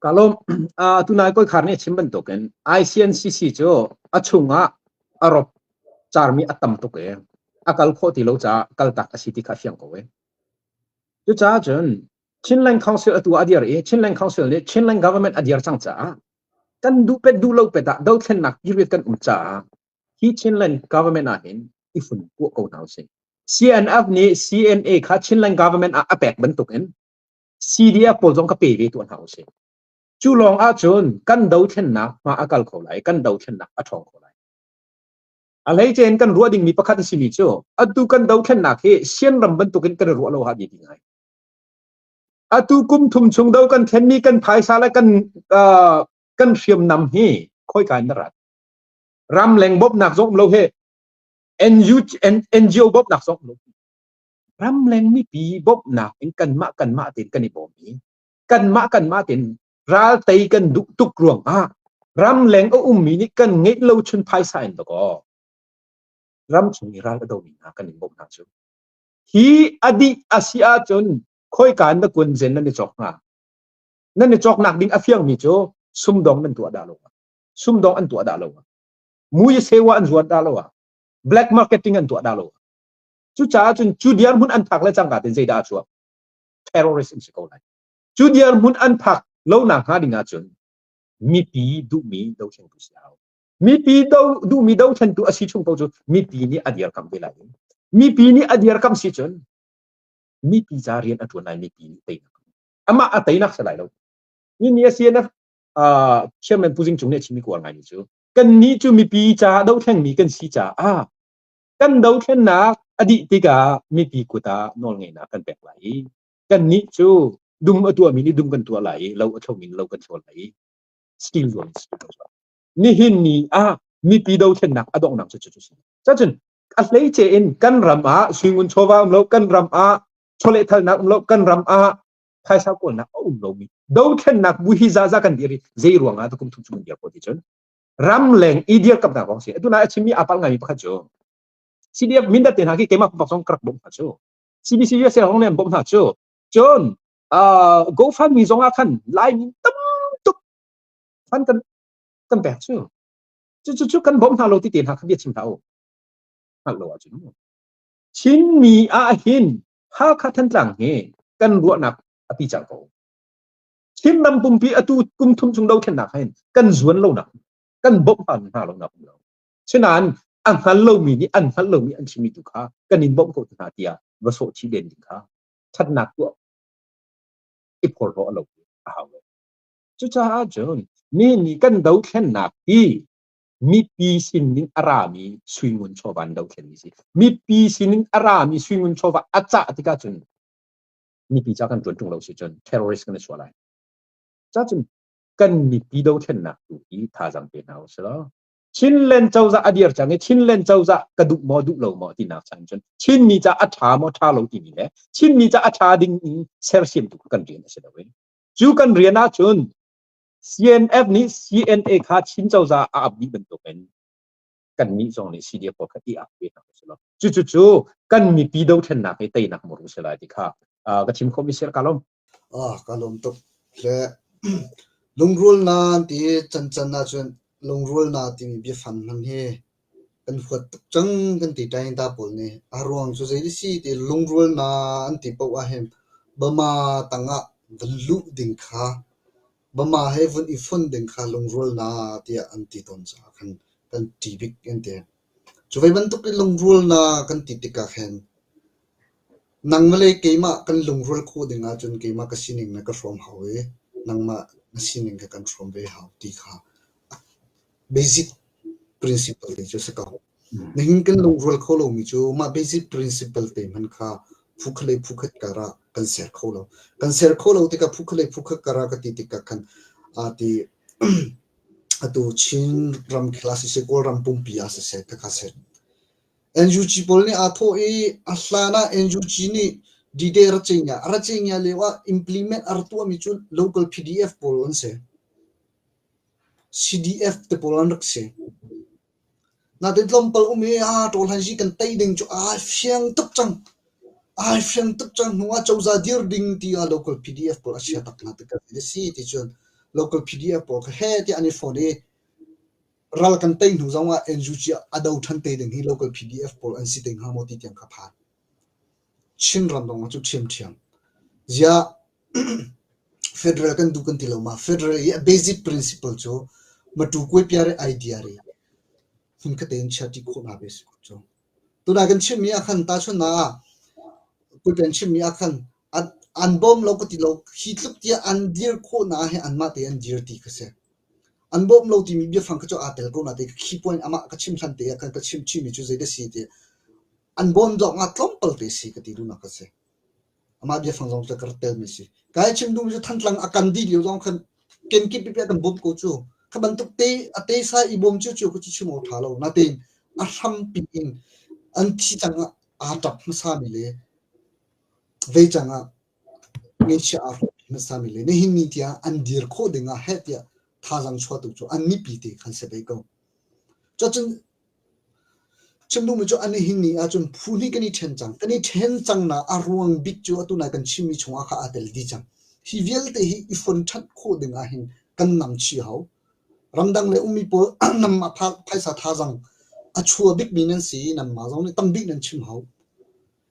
Kalau tunai koi karne chimban token ICNCC jo achunga arop charmi atam toke akal khoti lo cha kal tak asiti ka fiang kowe chu cha chen Chinland Council atu adiar Chinland Council ne Chinland government adiar chang cha kan du pet du lo pet da do thlen nak yirwet kan cha hi Chinland government a hin ifun ko ko naw se CNF ni CNA kha Chinland government a apek ban token CDF pol jong ka pe ve tu naw se chu long a chun kan do thlen nak ma akal kho lai kan do thlen nak a thong kho lai alai chen kan ruading mi pakhat si mi chu atu kan do thlen nak he sian ram ban token kan ru lo ha bi ngai atu kum thum chung do kan thlen mi kan phai sa la kan riam nam hi khoi kan na rat ram leng bob nak zong lo he NGO bob nak zong lo ram leng mi pi bob nak in kan ma tin kan ni bom mi kan ma tin ral tei kan duk tuk ruang ram leng o mi ni kan ngei lo chun phai sa in to ko ram chung ni ral do mi na kan ni bom na chu hi adi asia chun khoi kan da kun zen na ni chok ngaนั่นในจอกหนักดิ้งอฟิยงมีโจซุ่มดองนั่นตัวดาลงซุ่มดองอันตัวดาลงมุยเซวะอันตัวดาลง black marketing อันตัวดาลงจุจ้าจนจูเดียร์มุนอันพักและจังกัดเป็นใจดาชัว terrorist อินสิโกไลจูเดียร์มุนอันพักเล่าหนักหาดิ้งอาจนมีปีดูมีดูเช่นตุสยาวมีปีดูมีดูเช่นตุอาศิชงตัวจูมีปีนี้อดียร์คำเวลามีปีนี้อดียร์คำสิจนมีปีจารียนอันตัวนายมีปีนี้เต็มอามาอัตย์นักสลายแล้วนี่เนี่ยเสียนะเชื่อมันผู้จิงจงเนี่ยชิมิกว่าไงนี่จูกันนี้จูมีปีจ้าดาวแท่งมีกันสีจ้ากันดาวแท่งนักอดีตติกามีปีกุตานอนไงนะกันแปลกไหลกันนี้จูดุมตัวมีนี่ดุมกันตัวไหลเราเท่ามินเรากันตัวไหลสกิลล้วนนี่หินนี่มีปีดาวแท่งนักอดองนักจุดๆจ้าจนอะไรเจนกันรำสวิงุนโชวาเรากันรำโชเลทัลนักเรากันรำใครสักคนนักเรามีดูเช่นนักบุหิซาซากันดีรีเจรวงตุกุมทุกชุมเดียร์พอดีจนรำแรงอีเดียร์กับนักบอลเสียตัวนั้นชิมีอัปลังไงมีพักโจซีดีเอฟมินดัดเต็นหากี่เกมมาปักซองกระบอกพักโจCBC เสียห้องเนี่ยบอกพักโจจนgo fund มีซองอาคันไล่ตั้มตุกฟันกันแปลกโจจุกันบอกพักเราที่เต็นหาขบีชิมเท้าฮัลโหลจุนชินมีอาหินหาขัดทันจังเฮกันรัวนักอภิจักรชิมนำปุ่มปีอตูกุมทุมชงดาวแค่หนักให้กันสวนเราหนักกันบ่มปันหาเราหนักเราฉะนั้นอันฮัลโลมีนี่อันฮัลโลมีอันชิมิตุค่ะกันนินบ่มโคตรนาเตียวโสชีเด่นดิค่ะชัดหนักตัวอีพอร์โรเราเอาเลยจุจ้าจนนี่กันดาวแค่หนักที่มีปีสินนินอารามีสวิงุนชอวันดาวแค่นี้สิมีปีสินนินอารามีสวิงุนชอวันอาจารย์ที่ก้าจนมีปีจากกันจนจงเราสิจน terrorist กันในส่วนอะไรจ้าจนกันมีปีดาวเช่นนักดูอีท่าจังเป็นเอาใช่ไหมชินเลนเจ้าจะอดีตจังเงชินเลนเจ้าจะกระดูกมอดูเราหมอที่นักจังจนชินมีจะอัฐามอท่าเราที่นี่แหละชินมีจะอัฐาดิ่งเซอร์เซียมตุกันเรียนใช่ไหมจูกันเรียนนะจน CNF นี้ CNA ขาชินเจ้าจะอาบีเป็นตัวเป็นกันนี้ตรงนี้ CDF พอที่อาบีนะใช่ไหมจู่กันมีปีดาวเช่นนักให้เตยนักมรุษลายที่ข้ากระชิมคอมมิชเชอร์กาลมกาลมตกและลงรูลนาที่จันนะจนลงรูลนาที่มีเบียฟันนั่นเฮกันหัวตกจังกันติดใจตาปนเนี่ยอารมณ์สุดที่สิที่ลงรูลนาอันที่ปว่าเห็นบมาตั้งดลุดิ่งขาบมาให้ฟันอีฟันดิ่งขาลงรูลนาที่อันที่ต้นจ้ากันทีบิกกันเดียจุดไว้บรรทุกลงรูลนากันติดติกาเห็นนังมาเลยเกมากันลงรูลคู่ดิ่งอาจนเกมาก็สิ่งหนึ่งนะก็ฟอร์มเขาเองนังมาสิ่งหนึ่งก็กันฟอร์มไปเขาตีขาbasic principle เลยจะสักเขานี่กันลงรูลเขาลงมีจูมา basic principle เต็มมันค่ะผู้เคยผู้ขัดการะกันเสียเขาเราที่กับผู้เคยผู้ขัดการะก็ติดกับกันที่ตัวชินรำคลาสสิกรำปุ่มปีอาเสกก็เสร็จ NUG พอลนี่อาทัวอัลลานะ NUG นี่ดีเดอร์เชียเลยว่า implement อัตตัวมีจู local PDF พอลนั่นเส CDF แต่พอลนั่นรักเสน่าเด็ดลมพอลมีตัวหันจีกันไตดิ่งจูเฟียงตุกจังนัวเจ้าจะดีร์ดิ่งที่local PDF พอลอาชีพตักนัดกันเลยสิที่จน local PDF ปอแค่ที่อันนี้ phone รัลกันเต็งหูจังว่า NUG อดาวทันเตดึงให้ local PDF ปออันสิเต็งหาโมติเตียงขับผ่านชินรำตรงมาจุดเทียมจะ federal กันดูกันทีละมา federal basic principle โจมาดูกุยพิอาร์ idea เรหุ่นก็เต็งชาติโคนาเบสโจตัวนั้นกันชิมมีอาคันตาชนะกุยเป็นชิมมีอาคันอันบอมเราก็ติโลฮิตลุกที่อันเดียร์โคนาให้อันมาเตอันเดียร์ตีก็เสียอันบอมเราที่มีเบี้ยฟังก็จะอาเตลโคนาเตคีพอยน์อามาก็ชิมทันเตะกันก็ชิมมีจุดใจได้สิเตอันบอมดอกงาต้มเปิลเตสิก็ติดูนักก็เสียอามาเบี้ยฟังจงจะกระเตลมิสิกายชิมดูมันจะทันหลังอาการดีเดียวจงคันเกณฑ์คิดไปเป็นบอมก็จู่ขบันตุกเตอเตซ่าอีบอมจู่ก็ชิมเอาท่าเรานาเตนอาทำปีนอันที่จังอาดับมาสามีเลยเวจังงี้เชื่ออาร์มาสามีเลยนี่หินนี่ที่อันเดียร์โคดึงเฮตีท่าจังชัวตุกจู่อันนี้ปีเตขันเสบก็จนฉันดูมันจู่อันนี้หินนี่จนผู้นี้กันนี่เทนจังนะอารวงบิ๊กจู่ตุนัยกันชิมิชงอาคาอัตเลดีจังฮิเวลเตฮิอีฟอนชัดโคดึงหินกันนำชีเขารังดังเลยมีปอนำมาพายสาท่าจังชัวบิ๊กมีนั่นสินำมาจังนี่ตั้งบิ๊กนั่นชิมเขา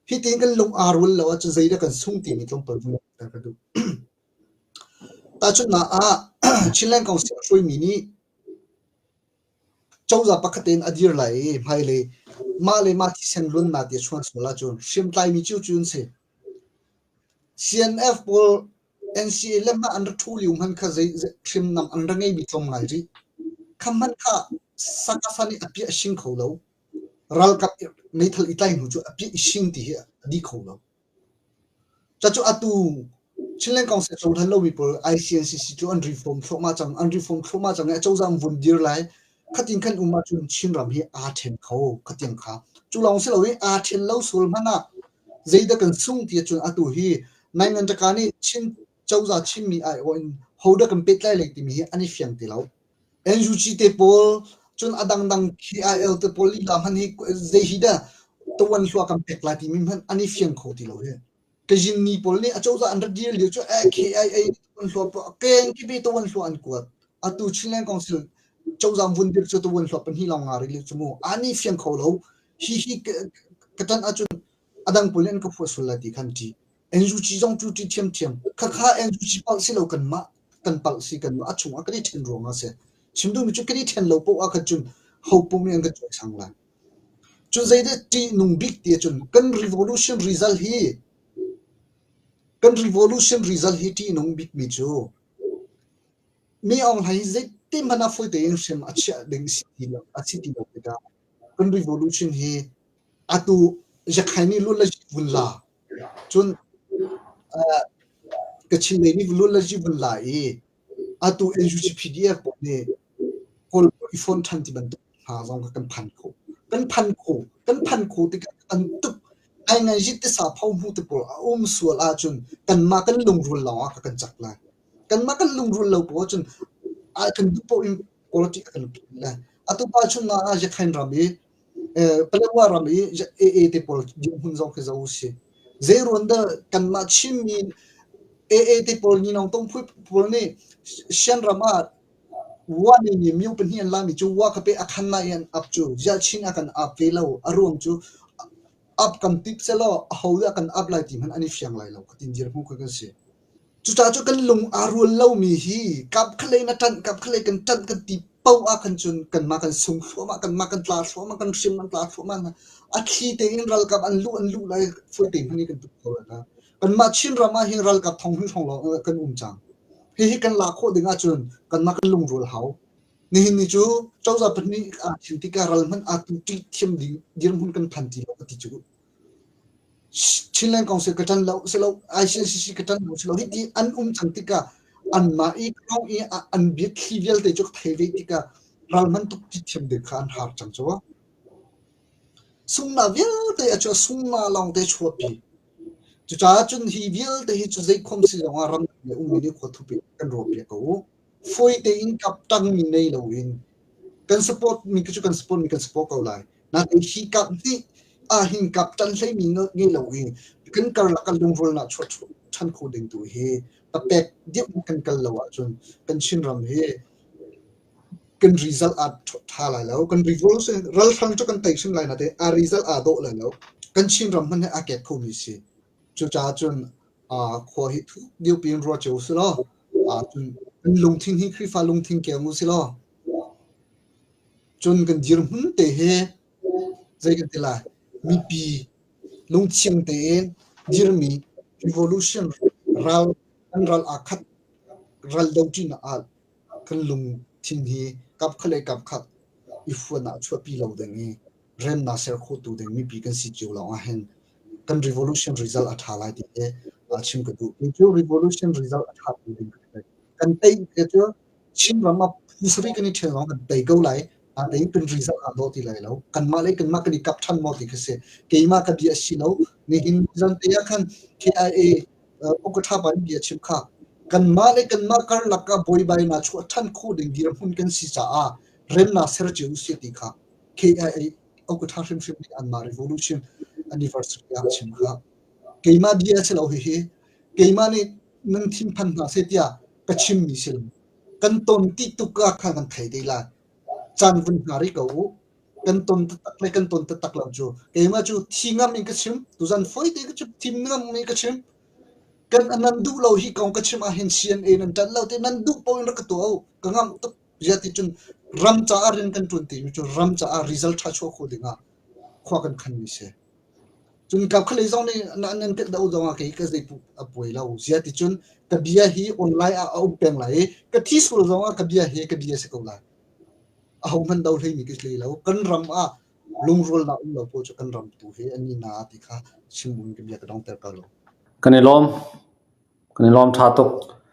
ที่ตีกันลงอารวลแล้วจะใจได้กันสุ่งตีนี่ต้องเปิดดูแต่ก็ดูแต่ชุดน่ะชิลเลนของเสียช่วยมีนี่เจ้าจะปักเต็นอดีตเลยไม่เลยมาที่เซนลุนมาที่ชวนสมุลาจนชิมไตมีจิ้วจุนเสีย CNF บอล NCA เล่มมาอันดับทูลิวมันก็จะชิมนำอันดับไงบิดลงไงจีคำมันก็สักสันนี่อภิชิงเขาแล้วรัลกับไม่ทันอีกไลน์หูจู่อภิชิงที่ดีเขาแล้วจะจู่อัตุชิลเลนกองเสียจงทันเราวิป ICNCC จู่อันรีฟอร์มเข้ามาจังเนี่ยเจ้าจำวนเดียร์ไลขัดยิงขันมาจุนชินรำให้อาเทนเขาขัดยิงขาจู่ลองเสียเราอาเทนเราสุลมันน่ะใจเด็กกันสุ่งที่จุนอัตุฮีในเงินจากการนี้ชินเจ้าจะชิมมีไอวันเขาเด็กกันเป็ดไล่เล็กที่มีอันนี้เฟียงที่เราNUG เตปอลจนอดัง KIL เตปอลลีลามันให้ใจฮีดะตัววันชัวกันเป็ดไล่ที่มีมันอันนี้เฟียงเขาที่เราเห็นก็ยินนี่ปอลนี่เจ้าจะอันดับเดียวเลี้ยวจู่KIA ตัววันชัวเก่งที่เป็นตัววันชัวอันกวดอัตุชิลเลนกองสิเจ้าจะวุ่นเดือดจู่ตัววันชัวเป็นที่ลองงารีเลี้ยวจู่โมอันนี้เฟียงเขาเราฮีกตันอาจุนอดังปอลนี่ก็พูดสุดละที่คันที่NUG จงจุดที่เทียมข้าNUG ปักสิเรากันมากันปักสิกันมาชุ่มก็ได้เทนรองอ่ะเสียชิมดูมิจุก็ได้เทนเราปุ๊บก็จุนเขาปุ่มยังก็จุดสังละจุนใจได้ที่นุ่งบิ๊กที่จุนกัน revolution result ที่นุ่งบิ๊กมิจูมีองค์ให้ใจที่มันน่าฟุ้ยแต่ยังเชื่ออาชีพเด้งสิที่เราไปได้กัน revolution ฮีอาตุจะใครนี่ลุ้นละจีบุญลาจนก็ชิเลนี่ลุ้นละจีบุญลาอาตุ NUG PDF บอกเนี่ยคนอีฟอนทันที่มันหาลองกันพันโคที่กันตุกไอ้ไงจิตที่สาพาวมูติปอลส่วนอาจนกันมากันลงรุนแล้วกันจักเลยกันมากันลงรุนแล้วปอจนกันดูปออินคุณภาพกันเลยอาตุป้าชนน่าจะขันรามีเปลว่ารามีจะติปอลยิ่งหุ่นจงคือจะอุสิเจรุนเดกันมาชิมมีติปอลนี่น้องต้องพูดปอลนี่เช่นรามาวันนี้มีอุปนิสัยลามิจูว่าเขาไปอาคันมาเองอับจูจะชินอากันอับเวลาอารมณ์จูอับกันติดเสลาเขาเรียกกันอับไลที่มันอันนี้เฟียงไลเราก็ตินเจอพวกเขาเสียจู่จ้าจูกันลงอารมณ์เรามีฮีกับเขาเลยนัดกับเขาเลยกันตันกันติเป้าอากันจนกันมากันสุ่มฟัวมากันตลาดฟัวมากันชิมมันตลาดฟัวมันอัดขี้เตงรัลกับอันลู่ไลฟัวเต็มพันนี้กันตุกเขาเลยนะกันมาชินรามาเฮรัลกับทองหุ่นทองเรากันจังที่กันลาโคดึงอาจุนกันมากันลงรัวเขานี่จูเจ้าจะเป็นนี่ชิมที่การรัลมันตุติเทียมดิเดี๋ยวมันกันพันทีเราติจูชิลเลนกองเสกตันเราเสลาICNCCกตันเราเสลาที่อันจังติกาอันมาอีกน้องอันเบียดขี้เวลเตจุกเทวิติการัลมันตุติเทียมเด็กขันหาจังจัวสุ่มนาเวลเตอจู่สุ่มนาลองเตชัวปีจู่จ้าจุนฮีเวลเตฮิจู่ใจคมสิจังว่ารันเนี่ยมีนี่ขวดทุบกันรบเปียกกูฟอยเตอินกับตังมีในเราวินกันสปอร์ตมีก็จู่กันสปอร์ตเขาไล่นั่นเองฮีกับที่หินกับตันใช้มีเงี้ยเราวิน kan kar la kan lung rol na chot chan khu ding tu he ta pek dik kan kal lawa chun kan chin ram he kan result a tha lai lo kan revolution ral thang cho kan tai sin lai na te a result a do lai lo kan chin ram man a ke khu mi si chu cha chun a kho hi thu diu pin ro chu si lo a chun kan lung thing hi khri fa lung thing ke mu si lo chun kan jir hun te he zai kan te la mi pi lung chiang te en jir mi revolution ral an ral a khat ral do tin a kan lung thing hi kap khale kap khat ifuna chua pi lo deng ni rem na ser khu tu deng mi pi kan si chiu lo a hen kan revolution result a tha lai ti e a chim ka du chu revolution result a tha tu ding kan tai ke chu chim ram ma pusri kan ni theng kan tai go lai a dei kan result a do ti lai lo kan ma le kan ma kan kap than mo ti ke se ke ma ka bi a si lo ni hin zan te ya khan kia okatha ban bi a chim kha kan ma le kan ma kar laka boy bai na chu than khu ding dir hun kan si cha a rem na ser chu si ti kha kia okatha rim rim ni an ma revolution anniversary ya chim kha keima dia chelo hi keima ni nang thim phan na se tia kachim mi sil kan ton ti tu ka kha kan thai dei la chan vun ngari ko kan ton tak le kan ton tak lam chu keima chu thingam in kachim tu zan foi te chu thim ngam mi kachim kan anan du lo hi kong kachim a hin sian e nan tan lo te nan du po in ka to ka ngam tu ya ti chun ram cha arin kan tun ti chu ram cha a result tha chu khu dinga khwa kan khan mi se chun kap khale zong ni nan ke dau zong a ke ka zai pu a poi la u zia ti chun ka bia hi online a au peng lai ka thi sul zong a ka bia he ka bia se ko la a hom han dau thei mi ke le lo kan ram a lung rol na lo po chu kan ram tu he ani na ti kha simbun ke bia ka dong ter ka lo kan lom tha tok